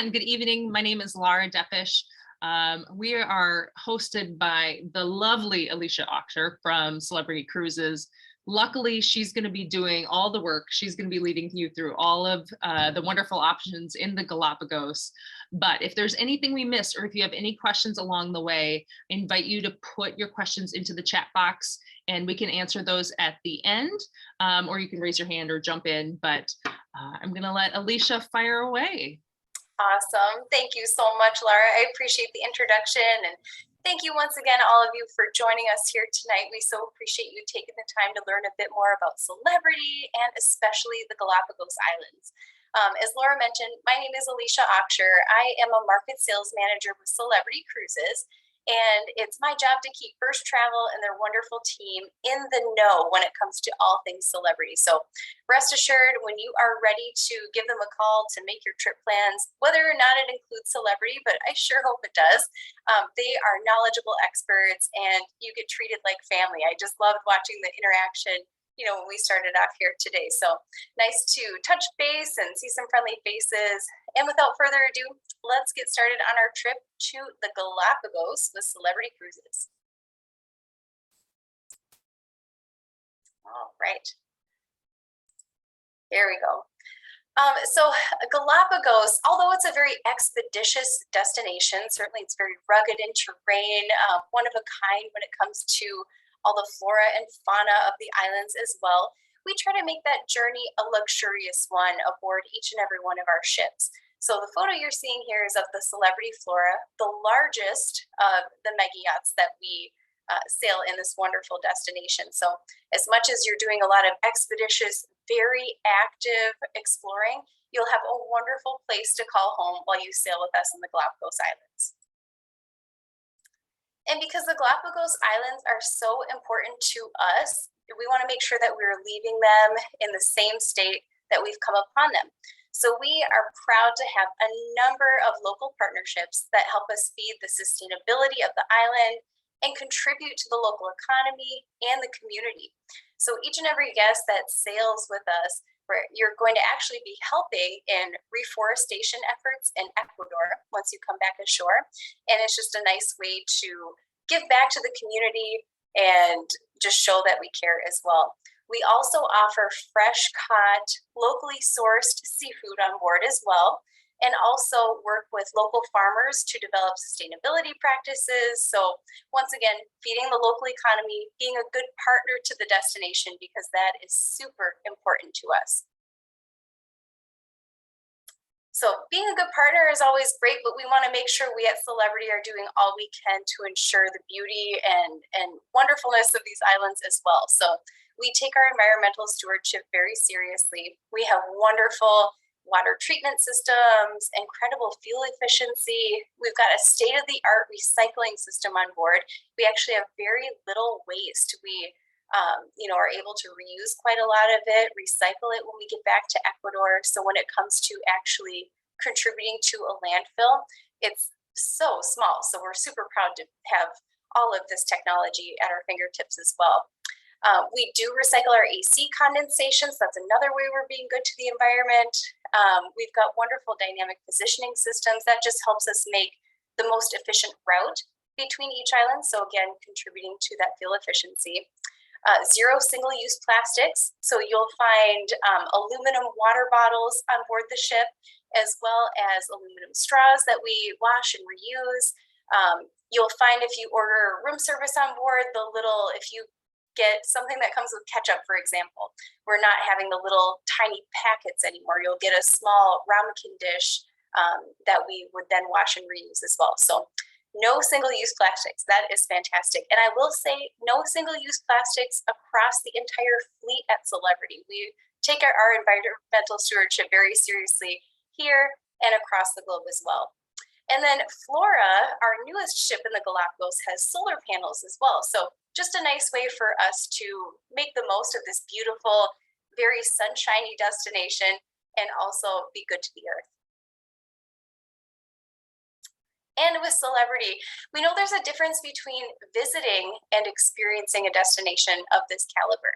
again, good evening. My name is Laura Depish. We are hosted by the lovely Alicia Oxer from Celebrity Cruises. Luckily, she's going to be doing all the work. She's going to be leading you through all of the wonderful options in the Galapagos. But if there's anything we missed, or if you have any questions along the way, I invite you to put your questions into the chat box and we can answer those at the end, or you can raise your hand or jump in. But I'm going to let Alicia fire away. Awesome. Thank you so much, Laura. I appreciate the introduction, and thank you once again, all of you, for joining us here tonight. We so appreciate you taking the time to learn a bit more about celebrity and especially the Galapagos Islands. As Laura mentioned, my name is Alicia Oxer. I am a market sales manager with Celebrity Cruises, and it's my job to keep Bursch Travel and their wonderful team in the know when it comes to all things celebrity. So rest assured, when you are ready to give them a call to make your trip plans, whether or not it includes celebrity, but I sure hope it does, they are knowledgeable experts and you get treated like family. I just loved watching the interaction, you know, when we started off here today. So nice to touch base and see some friendly faces. And without further ado, let's get started on our trip to the Galapagos with Celebrity Cruises. All right. There we go. So Galapagos, although it's a very expeditious destination, certainly it's very rugged in terrain, one of a kind when it comes to all the flora and fauna of the islands as well. We try to make that journey a luxurious one aboard each and every one of our ships. So the photo you're seeing here is of the Celebrity Flora, the largest of the mega yachts that we sail in this wonderful destination. So as much as you're doing a lot of expeditious, very active exploring, you'll have a wonderful place to call home while you sail with us in the Galapagos Islands. And because the Galapagos Islands are so important to us, we want to make sure that we're leaving them in the same state that we've come upon them. So we are proud to have a number of local partnerships that help us feed the sustainability of the island and contribute to the local economy and the community. So each and every guest that sails with us, you're going to actually be helping in reforestation efforts in Ecuador once you come back ashore. And it's just a nice way to give back to the community and just show that we care as well. We also offer fresh caught, locally sourced seafood on board as well, and also work with local farmers to develop sustainability practices. So once again, feeding the local economy, being a good partner to the destination, because that is super important to us. So being a good partner is always great, but we want to make sure we at Celebrity are doing all we can to ensure the beauty and wonderfulness of these islands as well. So we take our environmental stewardship very seriously. We have wonderful water treatment systems, incredible fuel efficiency. We've got a state-of-the-art recycling system on board. We actually have very little waste. We are able to reuse quite a lot of it, recycle it when we get back to Ecuador. So when it comes to actually contributing to a landfill, it's so small. So we're super proud to have all of this technology at our fingertips as well. We do recycle our AC condensation, so that's another way we're being good to the environment. We've got wonderful dynamic positioning systems that just helps us make the most efficient route between each island. So again, contributing to that fuel efficiency. Zero single-use plastics. So you'll find aluminum water bottles on board the ship, as well as aluminum straws that we wash and reuse. You'll find if you order room service on board, if you get something that comes with ketchup, for example, we're not having the little tiny packets anymore. You'll get a small ramekin dish that we would then wash and reuse as well. So no single-use plastics. That is fantastic. And I will say no single-use plastics across the entire fleet at Celebrity. We take our environmental stewardship very seriously here and across the globe as well. And then Flora, our newest ship in the Galapagos, has solar panels as well. So just a nice way for us to make the most of this beautiful, very sunshiny destination and also be good to the earth. And with Celebrity, we know there's a difference between visiting and experiencing a destination of this caliber.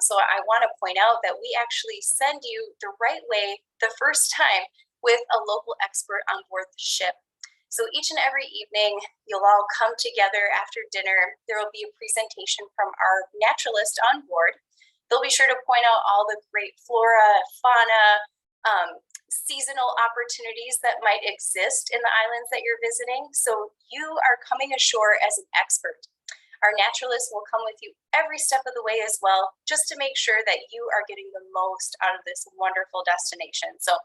So I want to point out that we actually send you the right way the first time with a local expert on board the ship. So each and every evening, you'll all come together after dinner. There will be a presentation from our naturalist on board. They'll be sure to point out all the great flora, fauna, seasonal opportunities that might exist in the islands that you're visiting. So you are coming ashore as an expert. Our naturalist will come with you every step of the way as well, just to make sure that you are getting the most out of this wonderful destination. So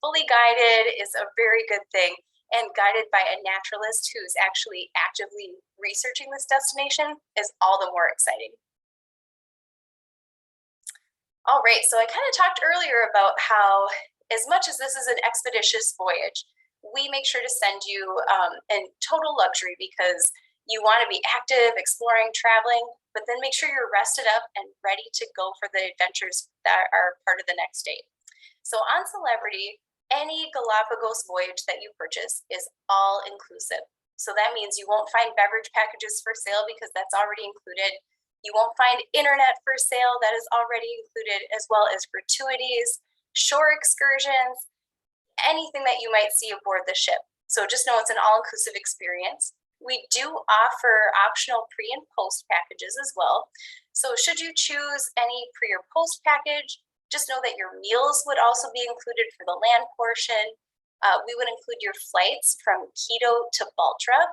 fully guided is a very good thing, and guided by a naturalist who's actually actively researching this destination is all the more exciting. All right, so I kind of talked earlier about how, as much as this is an expeditious voyage, we make sure to send you in total luxury because you want to be active, exploring, traveling, but then make sure you're rested up and ready to go for the adventures that are part of the next day. So on Celebrity, any Galapagos voyage that you purchase is all inclusive. So that means you won't find beverage packages for sale because that's already included. You won't find internet for sale, that is already included, as well as gratuities, shore excursions, anything that you might see aboard the ship. So just know it's an all-inclusive experience. We do offer optional pre and post packages as well. So should you choose any pre or post package, just know that your meals would also be included for the land portion. We would include your flights from Quito to Baltra,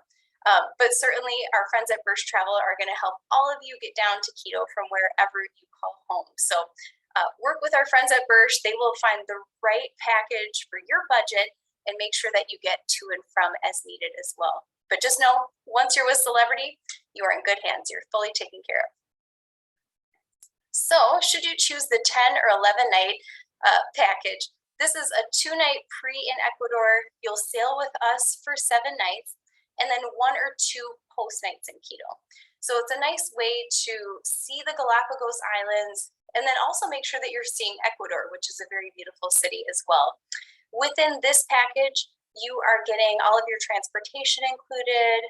but certainly our friends at Bursch Travel are going to help all of you get down to Quito from wherever you call home. So work with our friends at Bursch. They will find the right package for your budget and make sure that you get to and from as needed as well. But just know, once you're with Celebrity, you are in good hands. You're fully taken care of. So should you choose the 10 or 11 night package, this is a 2-night pre in Ecuador. You'll sail with us for 7 nights and then 1 or 2 post nights in Quito. So it's a nice way to see the Galapagos Islands and then also make sure that you're seeing Ecuador, which is a very beautiful city as well. Within this package, you are getting all of your transportation included.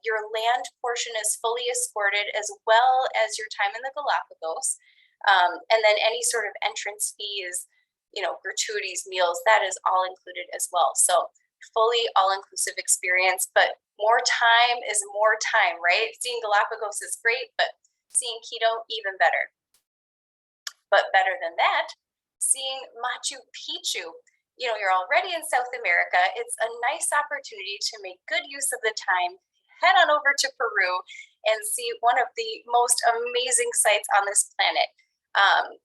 Your land portion is fully escorted, as well as your time in the Galapagos. And then any sort of entrance fees, gratuities, meals, that is all included as well. So fully all-inclusive experience, but more time is more time, right? Seeing Galapagos is great, but seeing Quito, even better. But better than that, seeing Machu Picchu. You're already in South America. It's a nice opportunity to make good use of the time. Head on over to Peru and see one of the most amazing sites on this planet.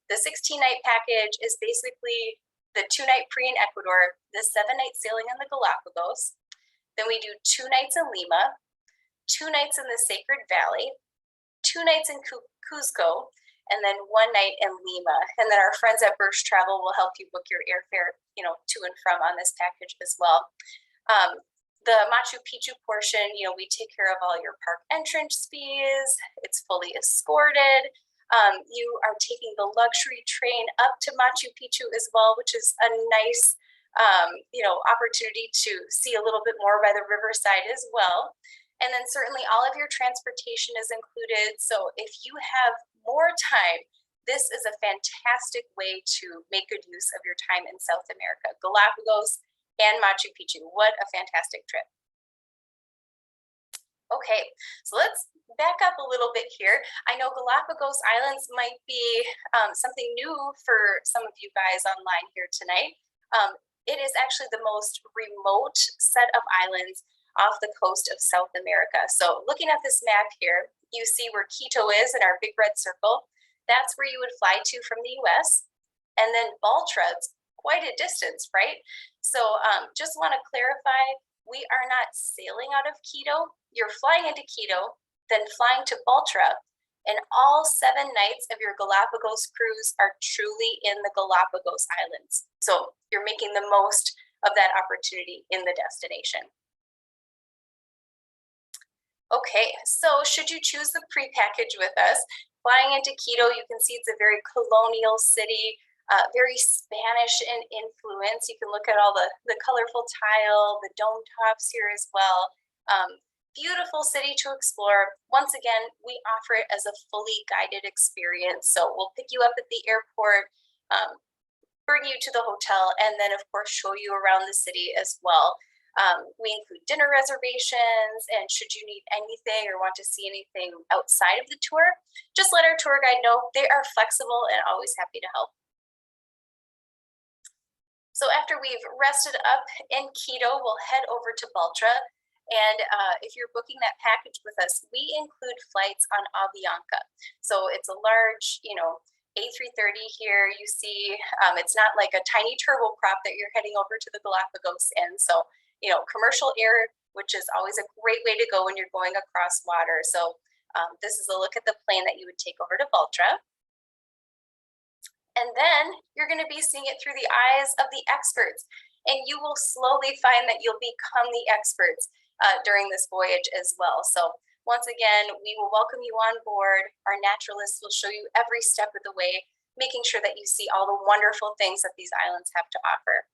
The 16-night package is basically the 2-night pre in Ecuador, the 7-night sailing in the Galapagos. Then we do 2 nights in Lima, 2 nights in the Sacred Valley, 2 nights in Cuzco, and then 1 night in Lima. And then our friends at Bursch Travel will help you book your airfare, to and from on this package as well. The Machu Picchu portion, we take care of all your park entrance fees. It's fully escorted. You are taking the luxury train up to Machu Picchu as well, which is a nice, opportunity to see a little bit more by the riverside as well. And then certainly all of your transportation is included. So if you have more time, this is a fantastic way to make good use of your time in South America. Galapagos and Machu Picchu. What a fantastic trip. Okay, so let's back up a little bit here. I know Galapagos Islands might be something new for some of you guys online here tonight. It is actually the most remote set of islands off the coast of South America. So looking at this map here, you see where Quito is in our big red circle. That's where you would fly to from the US. And then Baltra, it's quite a distance, right? So just want to clarify, we are not sailing out of Quito. You're flying into Quito, then flying to Baltra, and all 7 nights of your Galapagos cruise are truly in the Galapagos Islands. So you're making the most of that opportunity in the destination. Okay, so should you choose the pre-package with us, flying into Quito, you can see it's a very colonial city, very Spanish in influence. You can look at all the colorful tile, the dome tops here as well. Beautiful city to explore. Once again, we offer it as a fully guided experience. So we'll pick you up at the airport, bring you to the hotel, and then of course show you around the city as well. We include dinner reservations, and should you need anything or want to see anything outside of the tour, just let our tour guide know. They are flexible and always happy to help. So after we've rested up in Quito, we'll head over to Baltra. And if you're booking that package with us, we include flights on Avianca. So it's a large, A330 here. You see, it's not like a tiny turboprop that you're heading over to the Galapagos in. So, commercial air, which is always a great way to go when you're going across water. So this is a look at the plane that you would take over to Baltra. And then you're going to be seeing it through the eyes of the experts. And you will slowly find that you'll become the experts during this voyage as well. So once again, we will welcome you on board. Our naturalists will show you every step of the way, making sure that you see all the wonderful things that these islands have to offer.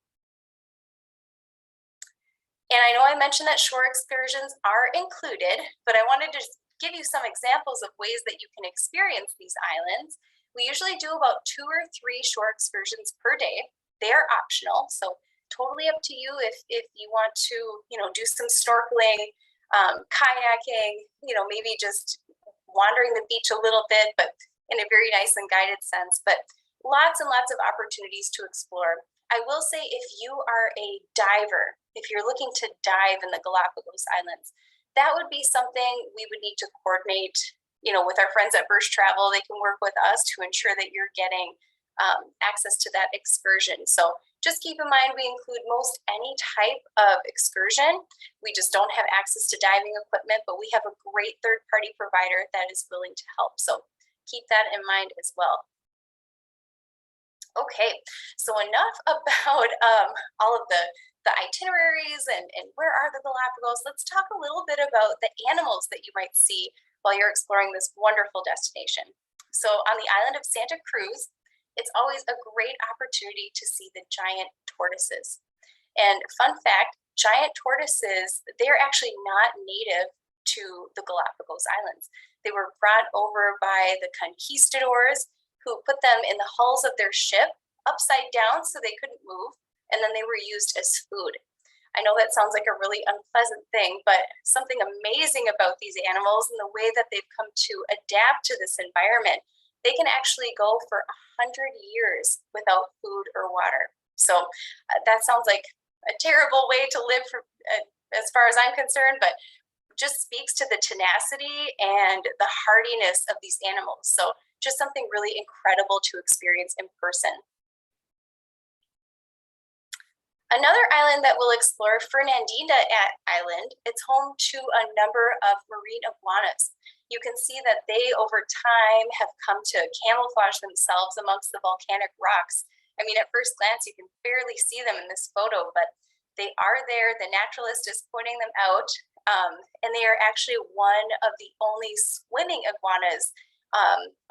And I know I mentioned that shore excursions are included, but I wanted to give you some examples of ways that you can experience these islands. We usually do about 2 or 3 shore excursions per day. They are optional, so totally up to you if you want to, do some snorkeling, kayaking, maybe just wandering the beach a little bit, but in a very nice and guided sense. But lots and lots of opportunities to explore. I will say, if you are a diver, if you're looking to dive in the Galapagos Islands, that would be something we would need to coordinate, with our friends at Bursch Travel. They can work with us to ensure that you're getting access to that excursion. So just keep in mind, we include most any type of excursion. We just don't have access to diving equipment, but we have a great third-party provider that is willing to help. So keep that in mind as well. Okay, so enough about all of the itineraries and where are the Galapagos. Let's talk a little bit about the animals that you might see while you're exploring this wonderful destination. So on the island of Santa Cruz, it's always a great opportunity to see the giant tortoises. And fun fact, giant tortoises, they're actually not native to the Galapagos Islands. They were brought over by the conquistadors, who put them in the hulls of their ship upside down so they couldn't move, and then they were used as food. I know that sounds like a really unpleasant thing, but something amazing about these animals and the way that they've come to adapt to this environment, they can actually go for 100 years without food or water. So that sounds like a terrible way to live as far as I'm concerned, but just speaks to the tenacity and the hardiness of these animals. So just something really incredible to experience in person. Another island that we'll explore, Fernandina Island, it's home to a number of marine iguanas. You can see that they, over time, have come to camouflage themselves amongst the volcanic rocks. I mean, at first glance, you can barely see them in this photo, but they are there. The naturalist is pointing them out, and they are actually one of the only swimming iguanas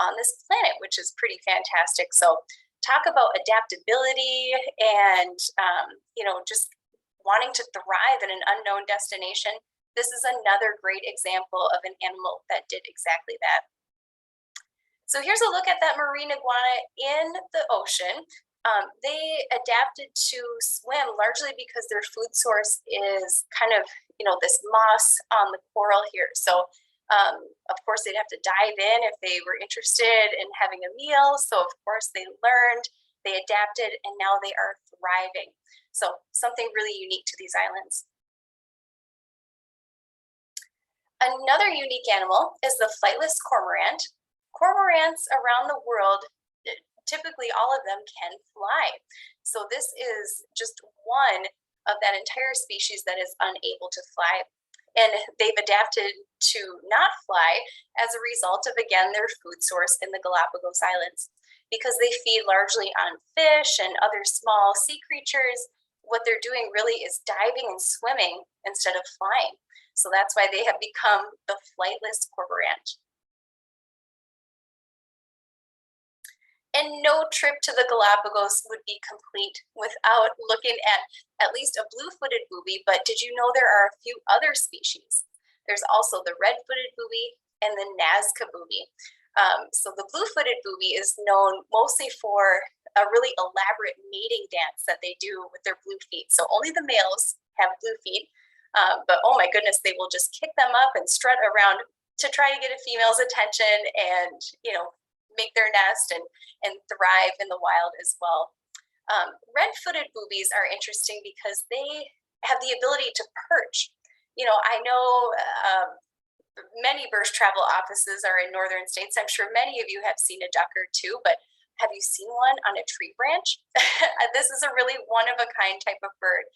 on this planet, which is pretty fantastic. So talk about adaptability and, just wanting to thrive in an unknown destination. This is another great example of an animal that did exactly that. So here's a look at that marine iguana in the ocean. They adapted to swim largely because their food source is kind of, this moss on the coral here. So of course, they'd have to dive in if they were interested in having a meal. So of course, they learned, they adapted, and now they are thriving. So something really unique to these islands. Another unique animal is the flightless cormorant. Cormorants around the world, typically all of them can fly. So this is just one of that entire species that is unable to fly. And they've adapted to not fly as a result of, again, their food source in the Galapagos Islands. Because they feed largely on fish and other small sea creatures, what they're doing really is diving and swimming instead of flying. So that's why they have become the flightless cormorant. And no trip to the Galapagos would be complete without looking at least a blue-footed booby, but did you know there are a few other species? There's also the red-footed booby and the Nazca booby. So the blue-footed booby is known mostly for a really elaborate mating dance that they do with their blue feet. So only the males have blue feet, but oh my goodness, they will just kick them up and strut around to try to get a female's attention and, you know, make their nest and thrive in the wild as well. Red-footed boobies are interesting because they have the ability to perch. You know, I know many Bursch Travel offices are in northern states. I'm sure many of you have seen a duck or two, but have you seen one on a tree branch? This is a really one-of-a-kind type of bird.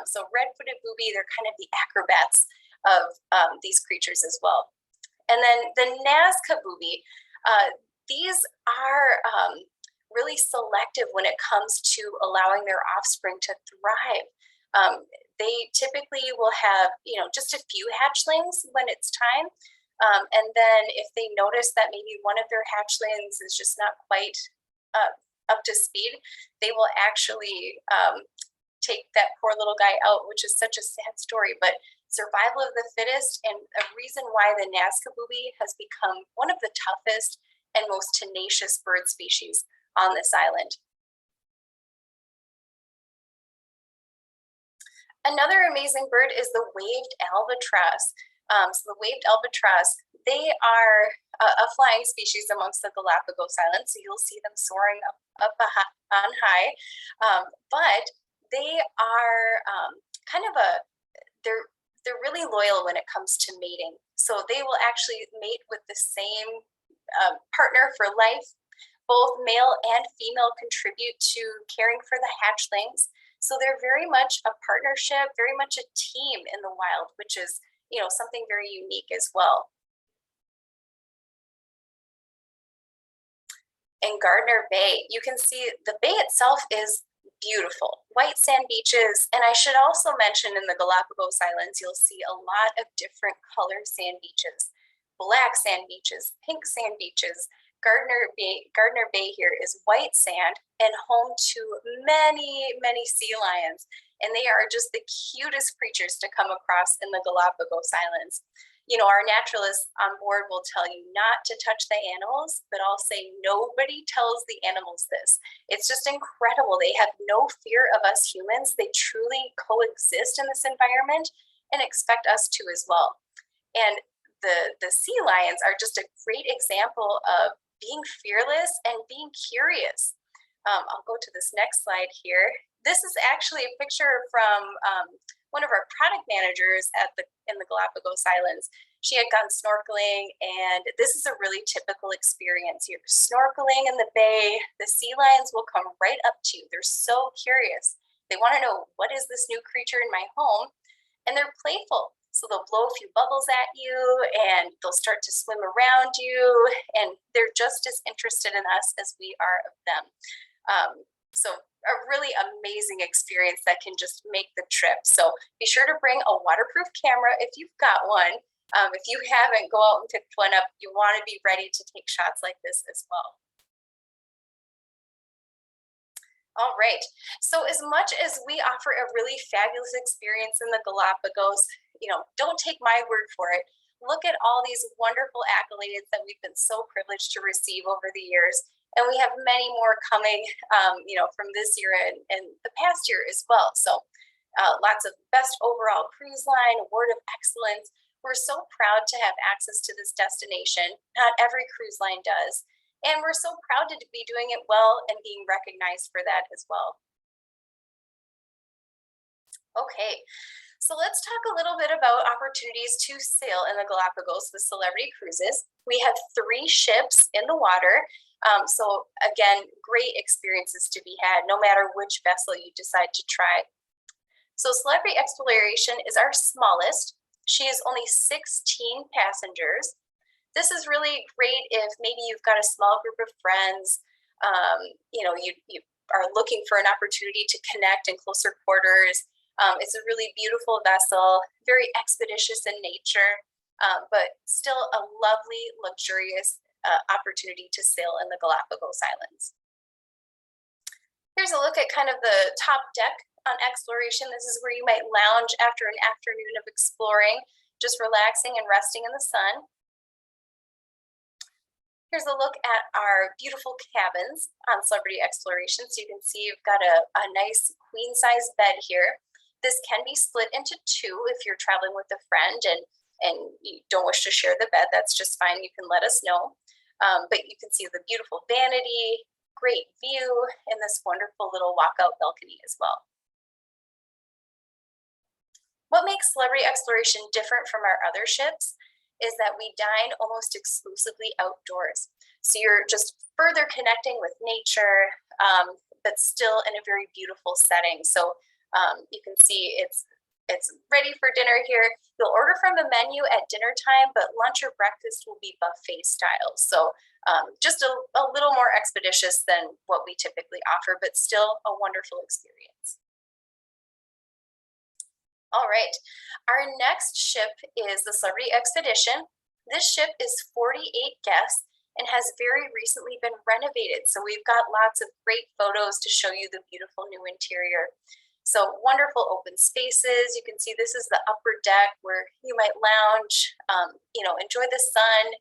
So red-footed booby, they're kind of the acrobats of these creatures as well. And then the Nazca booby, these are really selective when it comes to allowing their offspring to thrive. They typically will have, you know, just a few hatchlings when it's time. And then if they notice that maybe one of their hatchlings is just not quite up to speed, they will actually take that poor little guy out, which is such a sad story, but survival of the fittest, and a reason why the Nazca booby has become one of the toughest and most tenacious bird species on this island. Another amazing bird is the waved albatross. So the waved albatross, they are a flying species amongst the Galapagos Islands. So you'll see them soaring up on high, but they are kind of they're really loyal when it comes to mating. So they will actually mate with the same partner for life. Both male and female contribute to caring for the hatchlings. So they're very much a partnership, very much a team in the wild, which is, you know, something very unique as well. In Gardner Bay, you can see the bay itself is beautiful, white sand beaches. And I should also mention in the Galapagos Islands, you'll see a lot of different colored sand beaches, black sand beaches, pink sand beaches. Gardner Bay here is white sand and home to many, many sea lions. And they are just the cutest creatures to come across in the Galapagos Islands. You know, our naturalists on board will tell you not to touch the animals, but I'll say nobody tells the animals this. It's just incredible. They have no fear of us humans. They truly coexist in this environment and expect us to as well. And the sea lions are just a great example of being fearless and being curious. I'll go to this next slide here. This is actually a picture from one of our product managers in the Galapagos Islands. She had gone snorkeling, and this is a really typical experience. You're snorkeling in the bay, the sea lions will come right up to you. They're so curious. They want to know, what is this new creature in my home? And they're playful. So they'll blow a few bubbles at you and they'll start to swim around you, and they're just as interested in us as we are of them. So a really amazing experience that can just make the trip. So be sure to bring a waterproof camera if you've got one. If you haven't, go out and pick one up. You want to be ready to take shots like this as well. All right, so as much as we offer a really fabulous experience in the Galapagos, you know, don't take my word for it. Look at all these wonderful accolades that we've been so privileged to receive over the years. And we have many more coming, you know, from this year and the past year as well. So lots of best overall cruise line, award of excellence. We're so proud to have access to this destination. Not every cruise line does. And we're so proud to be doing it well and being recognized for that as well. Okay, so let's talk a little bit about opportunities to sail in the Galapagos with Celebrity Cruises. We have 3 ships in the water. So again, great experiences to be had no matter which vessel you decide to try. So Celebrity Exploration is our smallest. She is only 16 passengers. This is really great if maybe you've got a small group of friends, you know, you are looking for an opportunity to connect in closer quarters. It's a really beautiful vessel, very expeditious in nature, but still a lovely, luxurious opportunity to sail in the Galapagos Islands. Here's a look at kind of the top deck on exploration. This is where you might lounge after an afternoon of exploring, just relaxing and resting in the sun. Here's a look at our beautiful cabins on Celebrity Exploration. So you can see you've got a nice queen size bed here. This can be split into two if you're traveling with a friend and you don't wish to share the bed. That's just fine. You can let us know. But you can see the beautiful vanity, great view, and this wonderful little walkout balcony as well. What makes Celebrity Exploration different from our other ships is that we dine almost exclusively outdoors. So you're just further connecting with nature, but still in a very beautiful setting. So you can see it's ready for dinner here. You'll order from the menu at dinner time, but lunch or breakfast will be buffet style. So just a little more expeditious than what we typically offer, but still a wonderful experience. All right, our next ship is the Celebrity Expedition. This ship is 48 guests and has very recently been renovated. So we've got lots of great photos to show you the beautiful new interior. So wonderful open spaces. You can see this is the upper deck where you might lounge, enjoy the sun,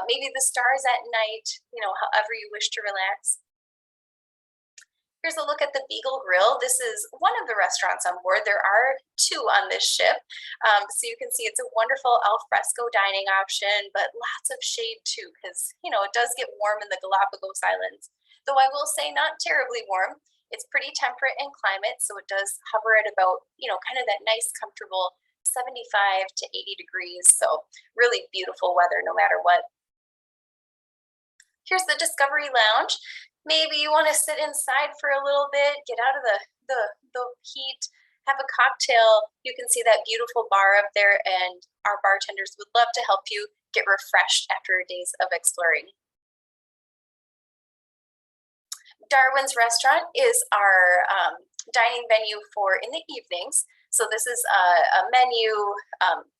maybe the stars at night, however you wish to relax. Here's a look at the Beagle Grill. This is one of the restaurants on board. There are two on this ship. So you can see it's a wonderful al fresco dining option, but lots of shade too, because, it does get warm in the Galapagos Islands. Though I will say not terribly warm. It's pretty temperate in climate, so it does hover at about, kind of that nice, comfortable 75 to 80 degrees. So really beautiful weather no matter what. Here's the Discovery Lounge. Maybe you want to sit inside for a little bit, get out of the heat, have a cocktail. You can see that beautiful bar up there, and our bartenders would love to help you get refreshed after days of exploring. Darwin's Restaurant is our dining venue for in the evenings. So this is a menu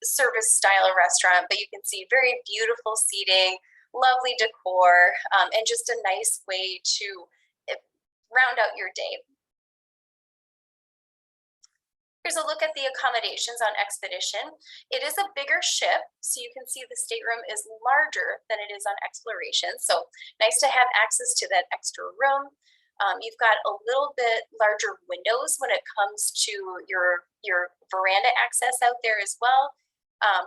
service style restaurant, but you can see very beautiful seating, lovely decor, and just a nice way to round out your day. Here's a look at the accommodations on Expedition. It is a bigger ship, so you can see the stateroom is larger than it is on Exploration. So nice to have access to that extra room. You've got a little bit larger windows when it comes to your veranda access out there as well.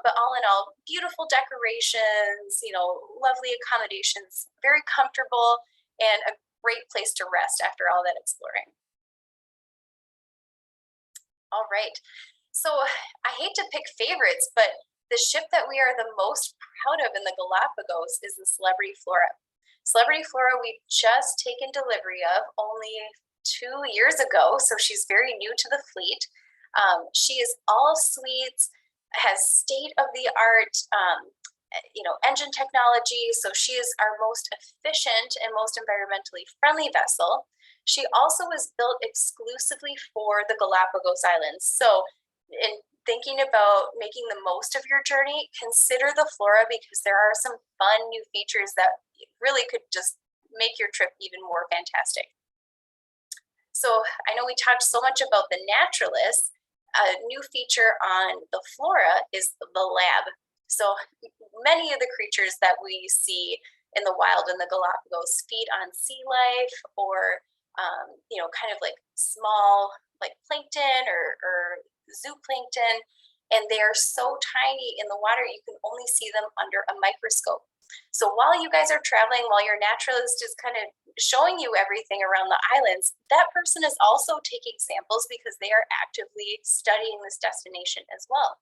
But all in all, beautiful decorations, lovely accommodations, very comfortable, and a great place to rest after all that exploring. All right, so I hate to pick favorites, but the ship that we are the most proud of in the Galapagos is the Celebrity Flora. Celebrity Flora we've just taken delivery of only 2 years ago, so she's very new to the fleet. She is all suites, has state-of-the-art engine technology, so she is our most efficient and most environmentally friendly vessel. She also was built exclusively for the Galapagos Islands. So in thinking about making the most of your journey, consider the Flora, because there are some fun new features that really could just make your trip even more fantastic. So I know we talked so much about the Naturalist. A new feature on the Flora is the lab. So many of the creatures that we see in the wild in the Galapagos feed on sea life or, kind of like small, like plankton or zooplankton. And they are so tiny in the water, you can only see them under a microscope. So while you guys are traveling, while your naturalist is kind of showing you everything around the islands, that person is also taking samples because they are actively studying this destination as well.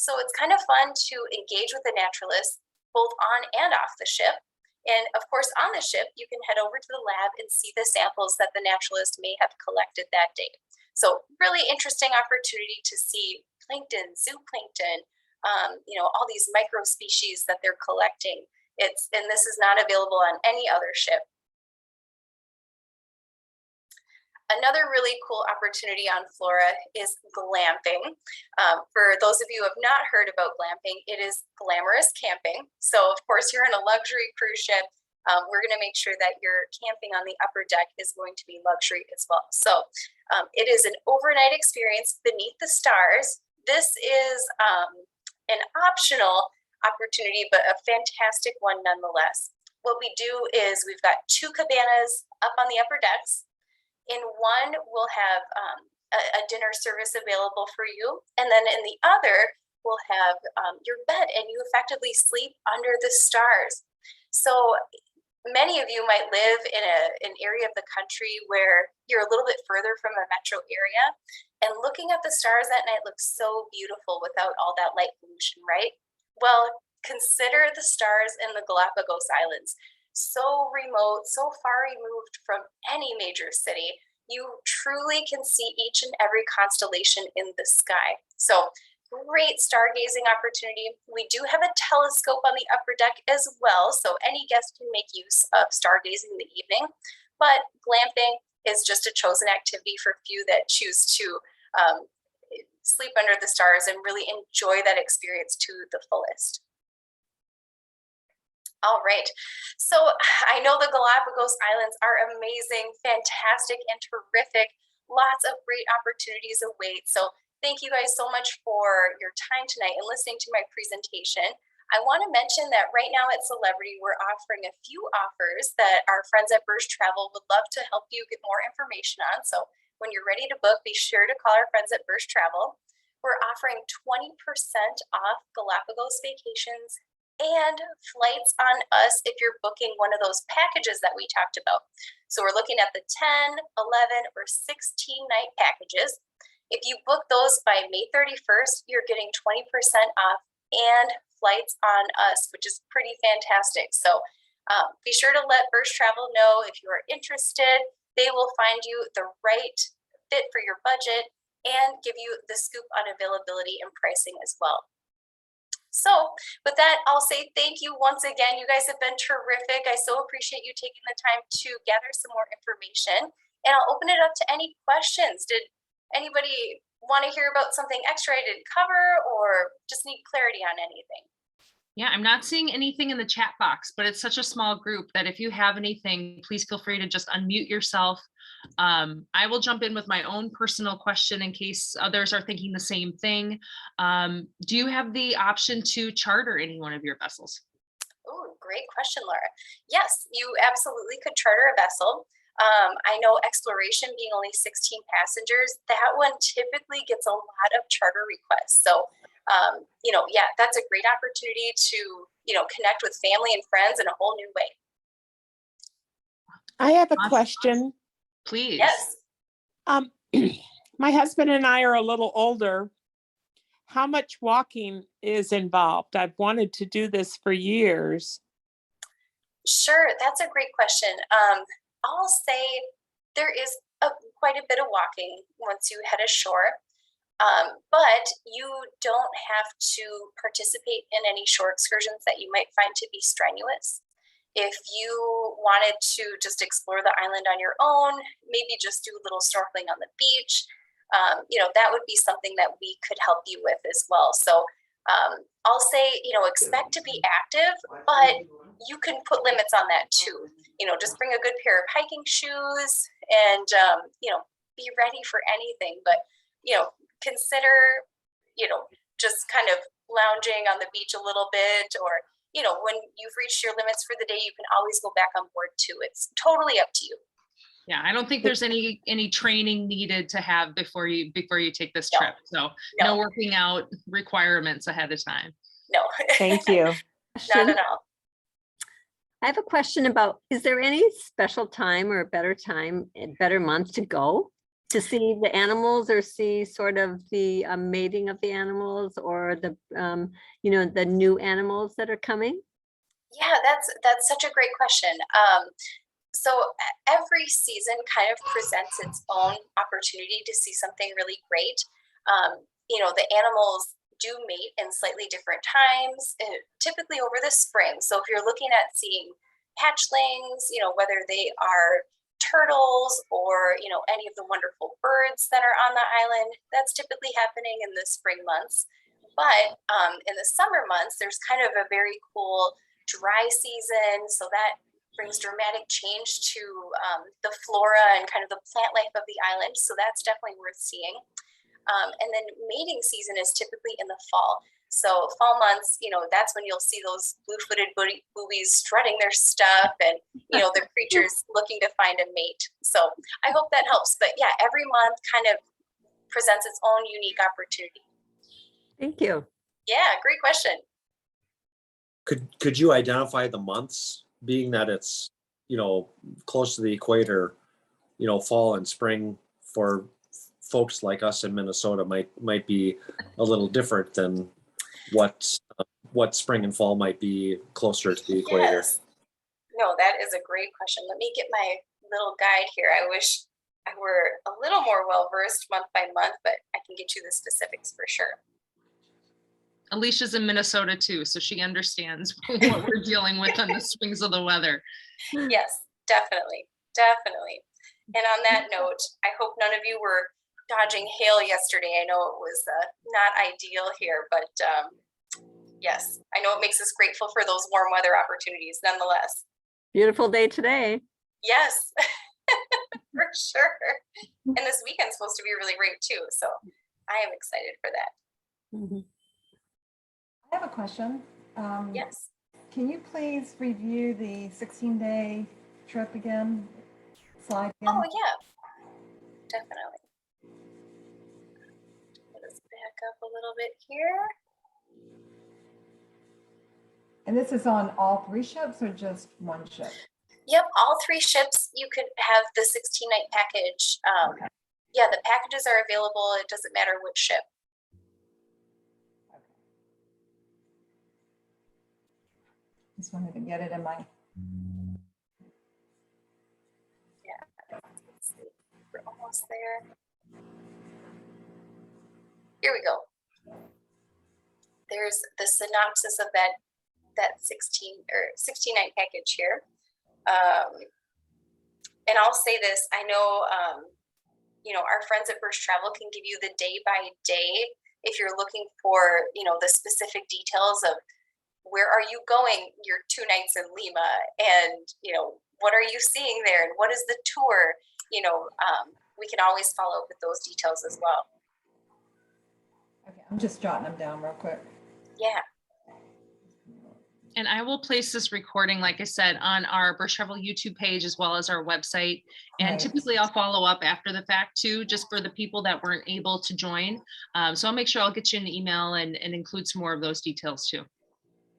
So it's kind of fun to engage with the naturalist both on and off the ship. And of course, on the ship, you can head over to the lab and see the samples that the naturalist may have collected that day. So really interesting opportunity to see plankton, zooplankton, all these micro species that they're collecting. And this is not available on any other ship. Another really cool opportunity on Flora is glamping. For those of you who have not heard about glamping, it is glamorous camping. So of course you're in a luxury cruise ship. We're gonna make sure that your camping on the upper deck is going to be luxury as well. So it is an overnight experience beneath the stars. This is an optional opportunity, but a fantastic one nonetheless. what we do is we've got 2 cabanas up on the upper decks. In one, we'll have a dinner service available for you. And then in the other, we'll have your bed, and you effectively sleep under the stars. So many of you might live in an area of the country where you're a little bit further from a metro area, and looking at the stars at night looks so beautiful without all that light pollution, right? Well, consider the stars in the Galapagos Islands. So remote, so far removed from any major city, you truly can see each and every constellation in the sky. So great stargazing opportunity. We do have a telescope on the upper deck as well, so any guest can make use of stargazing in the evening. But glamping is just a chosen activity for few that choose to sleep under the stars and really enjoy that experience to the fullest. All right, so I know the Galapagos Islands are amazing, fantastic, and terrific. Lots of great opportunities await. So thank you guys so much for your time tonight and listening to my presentation. I want to mention that right now at Celebrity, we're offering a few offers that our friends at Bursch Travel would love to help you get more information on. So when you're ready to book, be sure to call our friends at Bursch Travel. We're offering 20% off Galapagos vacations and flights on us if you're booking one of those packages that we talked about. So we're looking at the 10, 11, or 16 night packages. If you book those by May 31st, you're getting 20% off and flights on us, which is pretty fantastic. So be sure to let Bursch Travel know if you are interested. They will find you the right fit for your budget and give you the scoop on availability and pricing as well. So with that, I'll say thank you once again. You guys have been terrific. I so appreciate you taking the time to gather some more information, and I'll open it up to any questions. Did anybody want to hear about something extra I didn't cover, or just need clarity on anything? Yeah, I'm not seeing anything in the chat box, but it's such a small group that if you have anything, please feel free to just unmute yourself. I will jump in with my own personal question in case others are thinking the same thing. Do you have the option to charter any one of your vessels? Oh, great question, Laura. Yes, you absolutely could charter a vessel. I know Exploration being only 16 passengers, that one typically gets a lot of charter requests. So, yeah, that's a great opportunity to, connect with family and friends in a whole new way. I have a Awesome. question. Please. Yes. My husband and I are a little older. How much walking is involved? I've wanted to do this for years. Sure, that's a great question. I'll say there is quite a bit of walking once you head ashore, but you don't have to participate in any shore excursions that you might find to be strenuous. If you wanted to just explore the island on your own, maybe just do a little snorkeling on the beach, that would be something that we could help you with as well. So I'll say, expect to be active, but you can put limits on that too. Just bring a good pair of hiking shoes and, be ready for anything. But, consider, just kind of lounging on the beach a little bit, or, when you've reached your limits for the day, you can always go back on board too. It's totally up to you. Yeah, I don't think there's any training needed to have before you take this trip. So no working out requirements ahead of time. No. Thank you. Not at all. I have a question about, is there any special time or a better time, a better month to go to see the animals, or see sort of the mating of the animals, or the, the new animals that are coming? Yeah, that's such a great question. So every season kind of presents its own opportunity to see something really great. The animals do mate in slightly different times, typically over the spring. So if you're looking at seeing hatchlings, whether they are turtles or, any of the wonderful birds that are on the island, that's typically happening in the spring months. But in the summer months, there's kind of a very cool dry season. So that brings dramatic change to the flora and kind of the plant life of the island. So that's definitely worth seeing. And then mating season is typically in the fall. So fall months, that's when you'll see those blue-footed boobies strutting their stuff and, the creatures looking to find a mate. So I hope that helps. But yeah, every month kind of presents its own unique opportunity. Thank you. Yeah, great question. Could you identify the months, being that it's, close to the equator, fall and spring for folks like us in Minnesota might be a little different than what spring and fall might be closer to the equator? Yes. No, that is a great question. Let me get my little guide here. I wish I were a little more well-versed month by month, but I can get you the specifics for sure. Alicia's in Minnesota too, so she understands what we're dealing with on the swings of the weather. Yes, definitely. And on that note, I hope none of you were dodging hail yesterday. I know it was not ideal here, but yes, I know it makes us grateful for those warm weather opportunities nonetheless. Beautiful day today. Yes, for sure. And this weekend's supposed to be really great too. So I am excited for that. Mhm. I have a question. Yes. Can you please review the 16-day trip again? Slide again? Oh, yeah, definitely. Let's back up a little bit here. And this is on all 3 ships or just one ship? Yep, all 3 ships, you could have the 16-night package. Okay. Yeah, the packages are available. It doesn't matter which ship. Okay. Just wanted to get it in my. Let's see. We're almost there. Here we go. There's the synopsis of that 16-night package here. And I'll say this, I know, our friends at Bursch Travel can give you the day by day if you're looking for, the specific details of where are you going your 2 nights in Lima, and, what are you seeing there, and what is the tour? We can always follow up with those details as well. Okay, I'm just jotting them down real quick. Yeah. And I will place this recording, like I said, on our Bursch Travel YouTube page as well as our website. And Right. typically I'll follow up after the fact too, just for the people that weren't able to join. So I'll make sure I'll get you an email and include some more of those details too.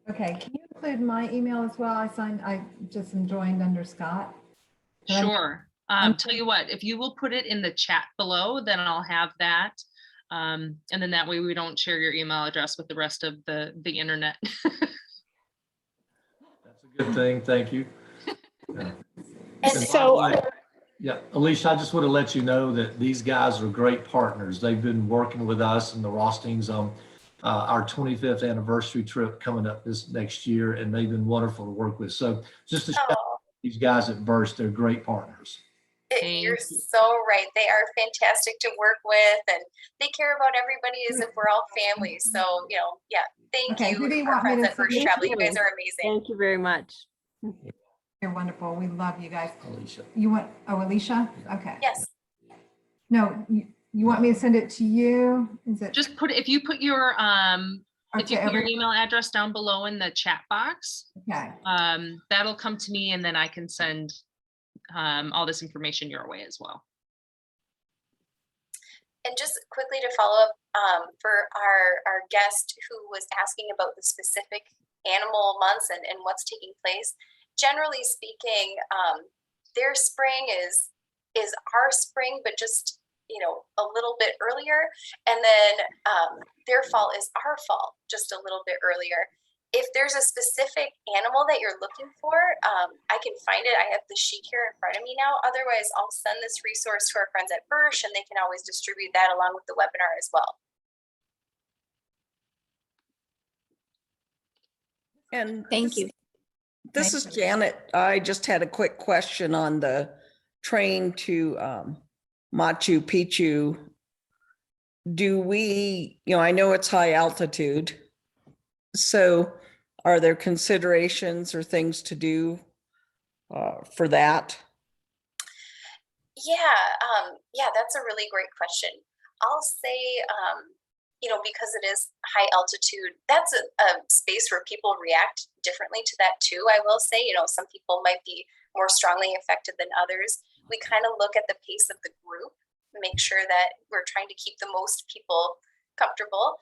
Okay, can you include my email as well? I just joined under Scott. And I'm- Sure. Tell you what, if you will put it in the chat below, then I'll have that. And then that way we don't share your email address with the rest of the internet. That's a good thing. Thank you. Yeah. And So, Yeah, Alicia, I just want to let you know that these guys are great partners. They've been working with us and the Rostings on our 25th anniversary trip coming up this next year, and they've been wonderful to work with. So just to shout out these guys at Bursch, they're great partners. Thank you're you. so right. They are fantastic to work with, and they care about everybody as if we're all family. So, yeah, thank Okay, who do you, you our want me friends to at Bursch send it Travel. You to? guys are amazing. Thank you very much. You're wonderful. We love you guys. Alicia. You want, Alicia? Okay. Yes. No, you want me to send it to you? Is it? Just if you put your Okay, email address down below in the chat box, okay. that'll come to me, and then I can send all this information your way as well. And just quickly to follow up for our guest who was asking about the specific animal months and what's taking place, generally speaking, their spring is our spring, but just a little bit earlier, and then their fall is our fall, just a little bit earlier. If there's a specific animal that you're looking for, I can find it. I have the sheet here in front of me now. Otherwise, I'll send this resource to our friends at Bursch, and they can always distribute that along with the webinar as well. And Thank you. This is Janet. I just had a quick question on the train to Machu Picchu. Do we, I know it's high altitude. So are there considerations or things to do for that? Yeah, that's a really great question. I'll say because it is high altitude, that's a space where people react differently to that too. I will say, some people might be more strongly affected than others. We kind of look at the pace of the group, make sure that we're trying to keep the most people comfortable.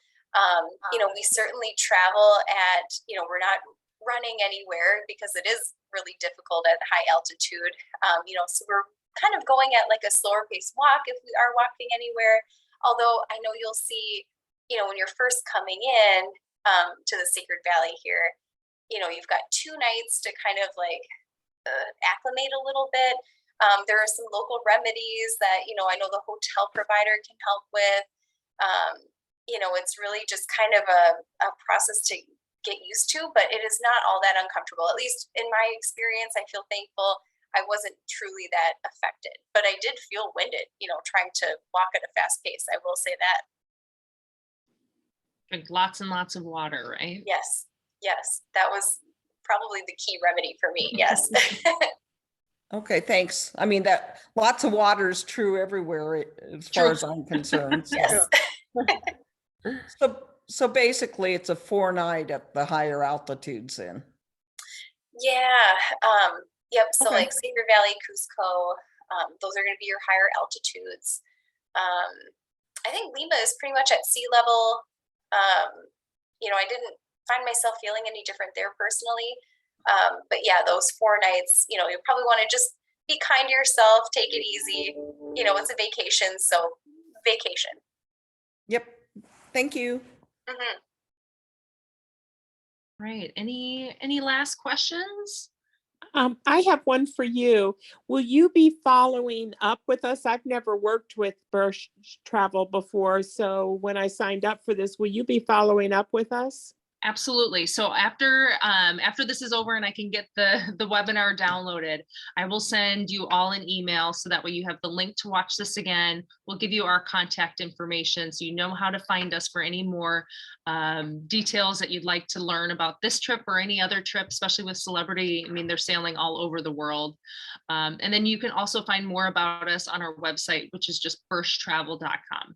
We certainly travel at, we're not running anywhere because it is really difficult at high altitude. So we're kind of going at like a slower pace walk if we are walking anywhere. Although I know you'll see, when you're first coming in to the Sacred Valley here, you've got 2 nights to kind of like acclimate a little bit. There are some local remedies that, I know the hotel provider can help with. It's really just kind of a process to get used to, but it is not all that uncomfortable. At least in my experience, I feel thankful I wasn't truly that affected, but I did feel winded, trying to walk at a fast pace. I will say that. Drink lots and lots of water, right? Yes. That was probably the key remedy for me. Yes. Okay, thanks. I mean, that lots of water is true everywhere as far as I'm concerned. So. Yes. So basically it's a 4-night at the higher altitudes then. Yeah. Yep. So Okay. like Sacred Valley, Cusco, those are going to be your higher altitudes. I think Lima is pretty much at sea level. I didn't find myself feeling any different there personally. But yeah, those 4 nights, you probably want to just be kind to yourself, take it easy. It's a vacation, so vacation. Yep. Thank you. Mm-hmm. Right. Any last questions? I have one for you. Will you be following up with us? I've never worked with Bursch Travel before, so when I signed up for this, will you be following up with us? Absolutely. So after this is over and I can get the webinar downloaded, I will send you all an email so that way you have the link to watch this again. We'll give you our contact information so you know how to find us for any more details that you'd like to learn about this trip or any other trip, especially with Celebrity. I mean, they're sailing all over the world. And then you can also find more about us on our website, which is just burschtravel.com.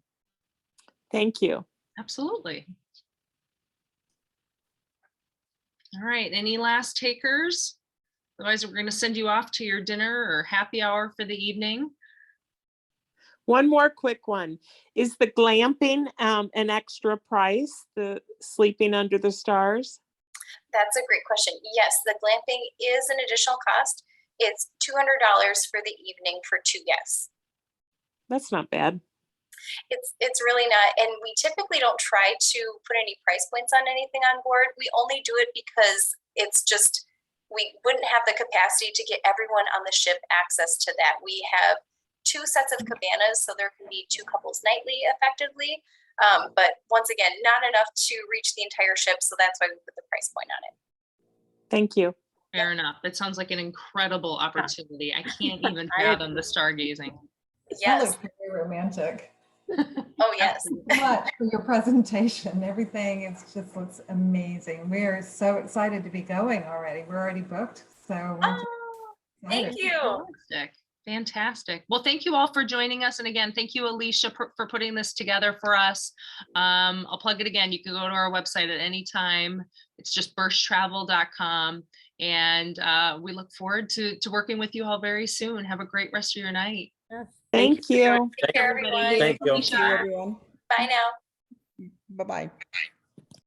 Thank you. Absolutely. All right, any last takers? Otherwise, we're going to send you off to your dinner or happy hour for the evening. One more quick one. Is the glamping an extra price, the sleeping under the stars? That's a great question. Yes, the glamping is an additional cost. It's $200 for the evening for 2 guests. That's not bad. It's really not, and we typically don't try to put any price points on anything on board. We only do it because it's just, we wouldn't have the capacity to get everyone on the ship access to that. We have 2 sets of cabanas, so there can be 2 couples nightly effectively. But once again, not enough to reach the entire ship, so that's why we put the price point on it. Thank you. Fair enough. It sounds like an incredible opportunity. I can't even fathom the stargazing. Yes. Very romantic. Oh, yes. Thank you so much for your presentation. Everything just looks amazing. We are so excited to be going already. We're already booked. So we're just Thank excited. you. Fantastic. Well, thank you all for joining us. And again, thank you, Alicia, for putting this together for us. I'll plug it again. You can go to our website at any time. It's just burschtravel.com. And we look forward to working with you all very soon. Have a great rest of your night. Thank you. Take care, everyone. Thank you. Thank you, everyone. Bye now. Bye-bye.